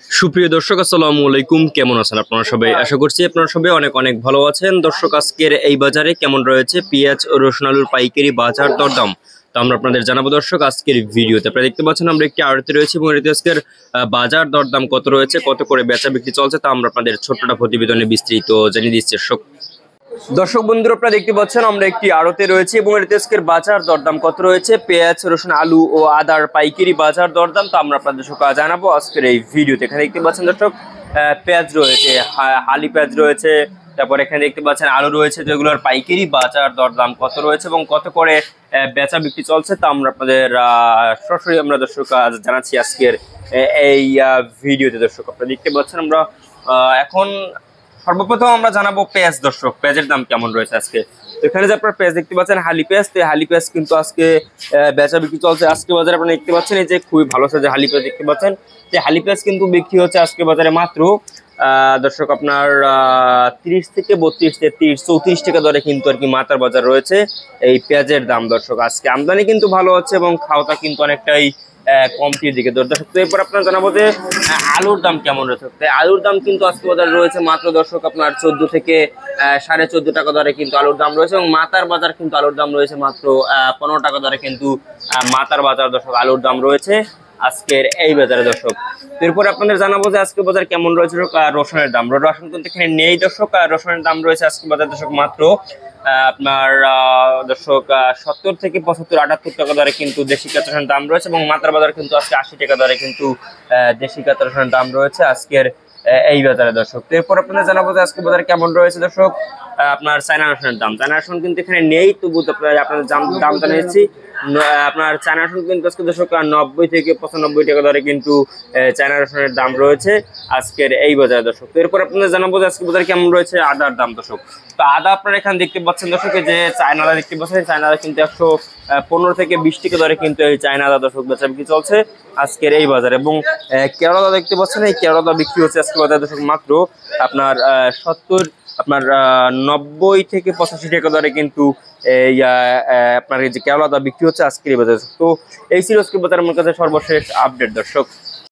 সুপ্রিয় দর্শক আসসালামু আলাইকুম, কেমন আছেন আপনারা সবাই? আশা করছি আপনারা সবাই অনেক অনেক ভালো আছেন। দর্শক, আজকের এই বাজারে কেমন রয়েছে পেঁয়াজ ও রসুন আলুর পাইকারি বাজার দরদাম তো আমরা আপনাদের জানাবো। দর্শক, আজকের ভিডিওতে আপনারা দেখতে পাচ্ছেন আমরা একটি আড়তে রয়েছে এবং এতে আজকের বাজার দরদাম কত রয়েছে, কত করে বেচা বিক্রি চলছে তা আমরা আপনাদের ছোট্টটা প্রতিবেদনে বিস্তৃত জানিয়ে দিচ্ছি। দর্শক বন্ধুরা, আপনারা দেখতে পাচ্ছেন আমরা একটি আড়তে রয়েছে এবং এর আজকের বাজার দরদাম কত রয়েছে, পেঁয়াজ রসুন আলু ও আদার পাইকারি বাজার দরদাম তো আমরা আপনাদের সঙ্গে জানাবো আজকের এই ভিডিওতে। এখানে দেখতে পাচ্ছেন দর্শক, পেঁয়াজ রয়েছে, হালি পেঁয়াজ রয়েছে, তারপর এখানে দেখতে পাচ্ছেন আলু রয়েছে, যেগুলোর পাইকারি বাজার দরদাম কত রয়েছে এবং কত করে বেচা বিক্রি চলছে তা আমরা আপনাদের সরাসরি আমরা দর্শক জানাচ্ছি আজকের এই ভিডিওতে। দর্শক, আপনারা দেখতে পাচ্ছেন আমরা এখন সর্বপ্রথম আমরা জানাবো পেঁয়াজ। দর্শক, পেঁয়াজের দাম কেমন রয়েছে আজকে। তো এখানে যে আপনারা পেঁয়াজ দেখতে পাচ্ছেন হালি পেঁয়াজ, তো হালি পেঁয়াজ কিন্তু আজকে বেচা বিক্রি চলছে। আজকে বাজারে আপনারা দেখতে পাচ্ছেন এই যে খুবই ভালো সাইজের হালি পেঁয়াজ দেখতে পাচ্ছেন, যে হালি পেঁয়াজ কিন্তু বিক্রি হচ্ছে আজকে বাজারে মাত্র দর্শক আপনার 30 থেকে 32, 33, 34 টাকা দরে কিন্তু আর কি মাথার বাজার রয়েছে এই পেঁয়াজের দাম। দর্শক, আজকে আমদানি কিন্তু ভালো হচ্ছে এবং খাওয়াটা কিন্তু অনেকটাই কমতির দিকে। দর্শক, তো এরপর আপনার জানাবো যে আলুর দাম কেমন রয়েছে। আলুর দাম কিন্তু আজকে বাজার রয়েছে মাত্র দর্শক আপনার 14 থেকে 14.5 টাকা দরে কিন্তু আলুর দাম রয়েছে এবং মাথার বাজার কিন্তু আলুর দাম রয়েছে মাত্র 15 টাকা দরে কিন্তু মাথার বাজার দর্শক আলুর দাম রয়েছে আজকের এই বাজারে। দর্শক, এরপর আপনাদের জানাবো যে আজকে বাজার কেমন রয়েছে রসুনের দাম। রসুন কিন্তু এখানে নেই দর্শক, রসুনের দাম রয়েছে আজকে বাজার দর্শক মাত্র আপনার দর্শক 70 থেকে 75, 78 টাকা দরে কিন্তু দেশি কাঁচা রসুনের দাম রয়েছে এবং মাথার বাজার কিন্তু আজকে 80 টাকা দরে কিন্তু দেশি কাঁচা রসুনের দাম রয়েছে আজকের এই বাজারে। দর্শক, তো এরপর আপনাদের জানাবো যে আজকে বাজার কেমন রয়েছে দর্শক আপনার চায়না রসুনের দাম। চায়না রসুন কিন্তু এখানে নেই, তবু আপনাদের দাম জানিয়েছি। আপনার চায়না রসুন কিন্তু আজকে দর্শক 90 থেকে 95 টাকা দরে কিন্তু চায়না রসুনের দাম রয়েছে আজকের এই বাজারে। দর্শক, তো এরপর আপনাদের জানাবো যে আজকে বাজার কেমন রয়েছে আদার দাম। দর্শক, তো আদা আপনারা এখানে দেখতে পাচ্ছেন দর্শক, যে চায়না আদা দেখতে পাচ্ছেন, চায়না আদা কিন্তু 115 থেকে 20 টাকা দরে কিন্তু এই চায়না আদা দর্শক বেচা বিক্রি চলছে আজকের এই বাজারে। এবং কেরলা আদা দেখতে পাচ্ছেন, এই কেরলা আদা বিক্রি হচ্ছে আজকে বাজারে দর্শক মাত্র আপনার 90 থেকে 85 টাকা দরে কিন্তু আপনার এই যে কেরলা আদা বিক্রি হচ্ছে আজকের এই বাজারে। তো এই ছিল আজকে বাজারের কাছে সর্বশেষ আপডেট। দর্শক,